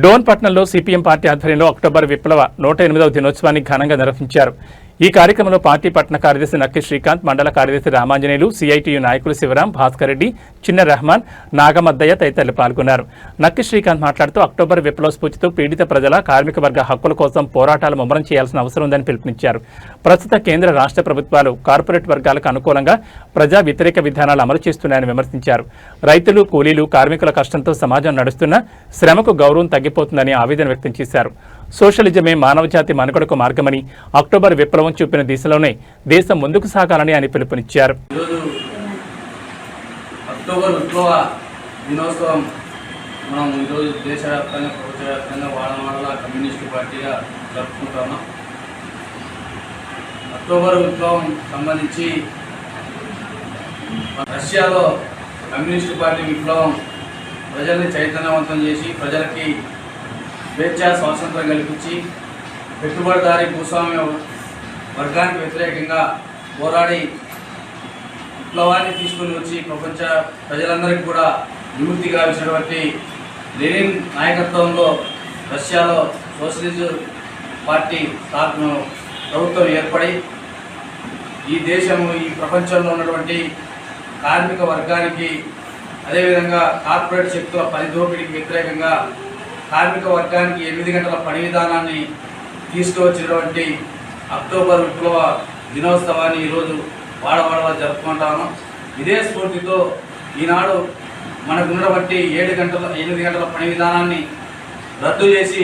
డోన్ పట్టణంలో CPM party ఆధ్వర్యంలో October విప్లవ 108వ దినోత్సవాన్ని ఘనంగా నిర్వహించారు. ఈ కార్యక్రమంలో పార్టీ పట్టణ కార్యదర్శి నక్కి శ్రీకాంత్, మండల కార్యదర్శి రామాంజనేయులు, సిఐటియు నాయకులు శివరాం, భాస్కర్ రెడ్డి, చిన్న రెహమాన్, నాగమద్దయ్య తదితరులు పాల్గొన్నారు. నక్కి శ్రీకాంత్ మాట్లాడుతూ అక్టోబర్ విప్లవ స్ఫూర్తితో పీడిత ప్రజల కార్మిక వర్గ హక్కుల కోసం పోరాటాలు ముమ్మరం చేయాల్సిన అవసరం ఉందని పిలుపునిచ్చారు. ప్రస్తుత కేంద్ర రాష్ట్ర ప్రభుత్వాలు కార్పొరేట్ వర్గాలకు అనుకూలంగా ప్రజా వ్యతిరేక విధానాలు అమలు చేస్తున్నాయని విమర్శించారు. రైతులు, కూలీలు, కార్మికుల కష్టంతో సమాజం నడుస్తున్నా శ్రమకు గౌరవం తగ్గిపోతుందని ఆవేదన వ్యక్తం చేశారు. సోషలిజమే మానవజాతి మనుగడకు మార్గమని, అక్టోబర్ విప్లవం చూపిన దిశలోనే దేశం ముందుకు సాగాలని ఆయన పిలుపునిచ్చారు. అక్టోబర్ విప్లవ దినోత్సవం మనం ఈరోజు దేశవ్యాప్తంగా, ప్రపంచవ్యాప్తంగా వాడవాడలా కమ్యూనిస్టు పార్టీగా జరుపుకుంటున్నాం. అక్టోబర్ విప్లవం సంబంధించి రష్యాలో కమ్యూనిస్టు పార్టీ విప్లవం ప్రజల్ని చైతన్యవంతం చేసి ప్రజలకి స్వేచ్ఛా స్వాతంత్రం కల్పించి పెట్టుబడిదారీ భూస్వామ్య వర్గానికి వ్యతిరేకంగా పోరాడి విప్లవాన్ని తీసుకుని వచ్చి ప్రపంచ ప్రజలందరికీ కూడా విముక్తి గావించినటువంటి లెనిన్ నాయకత్వంలో రష్యాలో సోషలిజం పార్టీ ప్రభుత్వం ఏర్పడి ఈ దేశము, ఈ ప్రపంచంలో ఉన్నటువంటి కార్మిక వర్గానికి, అదేవిధంగా కార్పొరేట్ శక్తుల పనిదోపిడికి వ్యతిరేకంగా కార్మిక వర్గానికి 8 గంటల పని విధానాన్ని తీసుకువచ్చినటువంటి అక్టోబర్ విప్లవ దినోత్సవాన్ని ఈరోజు వాడవాడలా జరుపుకుంటాము. ఇదే స్ఫూర్తితో ఈనాడు మనకు ఉన్నటువంటి 8 గంటల పని విధానాన్ని రద్దు చేసి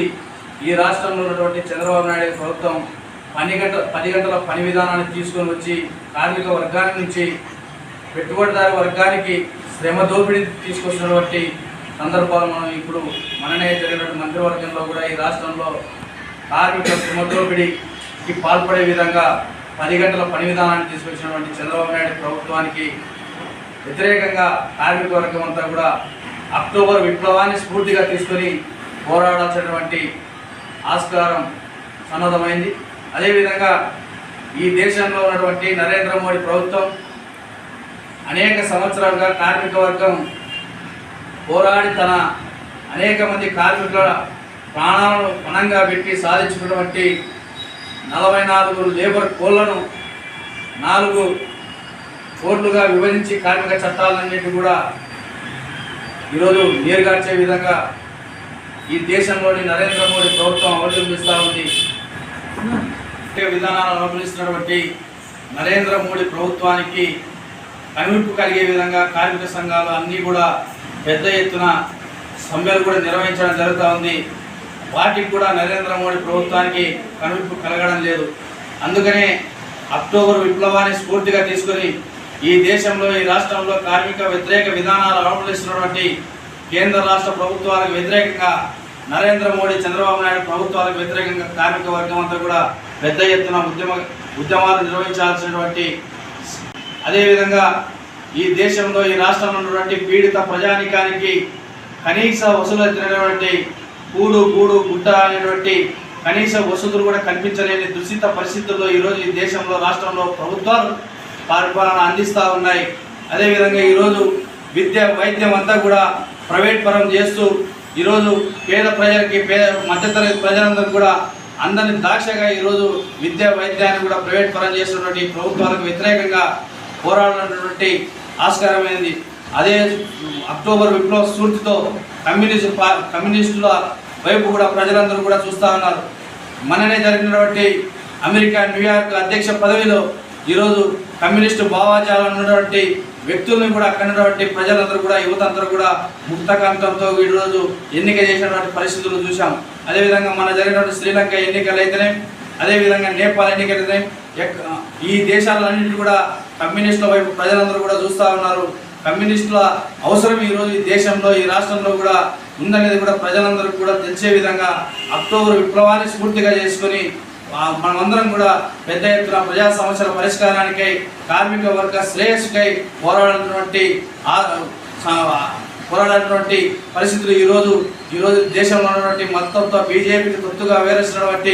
ఈ రాష్ట్రంలో ఉన్నటువంటి చంద్రబాబు నాయుడు ప్రభుత్వం 10 గంటల పని విధానాన్ని తీసుకొని వచ్చి కార్మిక వర్గానికి నుంచి పెట్టుబడిదారు వర్గానికి శ్రమ దోపిడీ తీసుకొచ్చినటువంటి సందర్భాలు మనం ఇప్పుడు మననే జరిగినటువంటి మంత్రివర్గంలో కూడా ఈ రాష్ట్రంలో కార్మిక శ్రమ దోపిడీకి పాల్పడే విధంగా 10 గంటల పని విధానాన్ని తీసుకొచ్చినటువంటి చంద్రబాబు నాయుడు ప్రభుత్వానికి వ్యతిరేకంగా కార్మిక వర్గం అంతా కూడా అక్టోబర్ విప్లవాన్ని స్ఫూర్తిగా తీసుకొని పోరాడాల్సినటువంటి ఆస్కారం సన్నద్ధమైంది. అదేవిధంగా ఈ దేశంలో ఉన్నటువంటి నరేంద్ర మోడీ ప్రభుత్వం అనేక సంవత్సరాలుగా కార్మిక వర్గం పోరాడి తన అనేక మంది కార్మికుల ప్రాణాలను పణంగా పెట్టి సాధించుకున్నటువంటి 44 లేబర్ కోళ్లను 4 కోడ్లుగా విభజించి కార్మిక చట్టాలన్నింటినీ కూడా ఈరోజు నీరుగార్చే విధంగా ఈ దేశంలోని నరేంద్ర మోడీ ప్రభుత్వం అవలంబిస్తూ ఉంది. విధానాలను అవలంబిస్తున్నటువంటి నరేంద్ర మోడీ ప్రభుత్వానికి కనువిప్పు కలిగే విధంగా కార్మిక సంఘాలు అన్నీ కూడా పెద్ద ఎత్తున సమ్మెలు కూడా నిర్వహించడం జరుగుతూ ఉంది. వాటికి కూడా నరేంద్ర మోడీ ప్రభుత్వానికి కనువిప్పు కలగడం లేదు. అందుకనే అక్టోబర్ విప్లవాన్ని స్ఫూర్తిగా తీసుకొని ఈ దేశంలో, ఈ రాష్ట్రంలో కార్మిక వ్యతిరేక విధానాలు అవలంబిస్తున్నటువంటి కేంద్ర రాష్ట్ర ప్రభుత్వాలకు వ్యతిరేకంగా, నరేంద్ర మోడీ, చంద్రబాబు నాయుడు ప్రభుత్వాలకు వ్యతిరేకంగా కార్మిక వర్గం అంతా కూడా పెద్ద ఎత్తున ఉద్యమాలు నిర్వహించాల్సినటువంటి, అదేవిధంగా ఈ దేశంలో, ఈ రాష్ట్రంలో ఉన్నటువంటి పీడిత ప్రజానికానికి కనీస వసూలు ఎత్తినటువంటి కూడు గుడ్డ అనేటువంటి కనీస వసతులు కూడా కల్పించలేని దుస్థిత పరిస్థితుల్లో ఈరోజు ఈ దేశంలో, రాష్ట్రంలో ప్రభుత్వాలు పరిపాలన అందిస్తూ ఉన్నాయి. అదేవిధంగా ఈరోజు విద్య, వైద్యం అంతా కూడా ప్రైవేట్ పరం చేస్తూ ఈరోజు పేద ప్రజలకి, మధ్యతరగతి ప్రజలందరికీ కూడా అందరిని దాక్షగా ఈరోజు విద్య, వైద్యాన్ని కూడా ప్రైవేట్ పరం చేస్తున్నటువంటి ప్రభుత్వాలకు వ్యతిరేకంగా పోరాడినటువంటి ఆస్కారమైంది. అదే అక్టోబర్ విప్లవ స్ఫూర్తితో కమ్యూనిస్టుల వైపు కూడా ప్రజలందరూ కూడా చూస్తూ ఉన్నారు. మననే జరిగినటువంటి అమెరికా, న్యూయార్క్ అధ్యక్ష పదవిలో ఈరోజు కమ్యూనిస్టు భావాజాలం ఉన్నటువంటి వ్యక్తుల్ని కూడా అక్కడ ఉన్నటువంటి ప్రజలందరూ కూడా, యువతందరూ కూడా ముక్తకంఠంతో ఈరోజు ఎన్నిక చేసినటువంటి పరిస్థితులు చూసాం. అదేవిధంగా మన జరిగినటువంటి శ్రీలంక ఎన్నికలు అయితేనే, అదేవిధంగా నేపాల్ ఎన్నికలైతే, ఈ దేశాలన్నింటినీ కూడా కమ్యూనిస్టుల వైపు ప్రజలందరూ కూడా చూస్తూ ఉన్నారు. కమ్యూనిస్టుల అవసరం ఈరోజు ఈ దేశంలో, ఈ రాష్ట్రంలో కూడా ఉందనేది కూడా ప్రజలందరూ కూడా తెలిసే విధంగా అక్టోబర్ విప్లవాన్ని స్ఫూర్తిగా చేసుకొని మనమందరం కూడా పెద్ద ఎత్తున ప్రజా సమస్యల పరిష్కారానికై, కార్మిక వర్గ శ్రేయస్సుకై పోరాడినటువంటి పరిస్థితులు ఈరోజు దేశంలో ఉన్నటువంటి మొత్తంతో బీజేపీకి తొత్తుగా వేరేసినటువంటి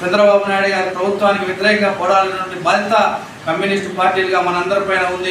చంద్రబాబు నాయుడు గారి ప్రభుత్వానికి వ్యతిరేకంగా పోరాడినటువంటి బాధ్యత కమ్యూనిస్టు పార్టీలుగా మనందరిపైన ఉంది.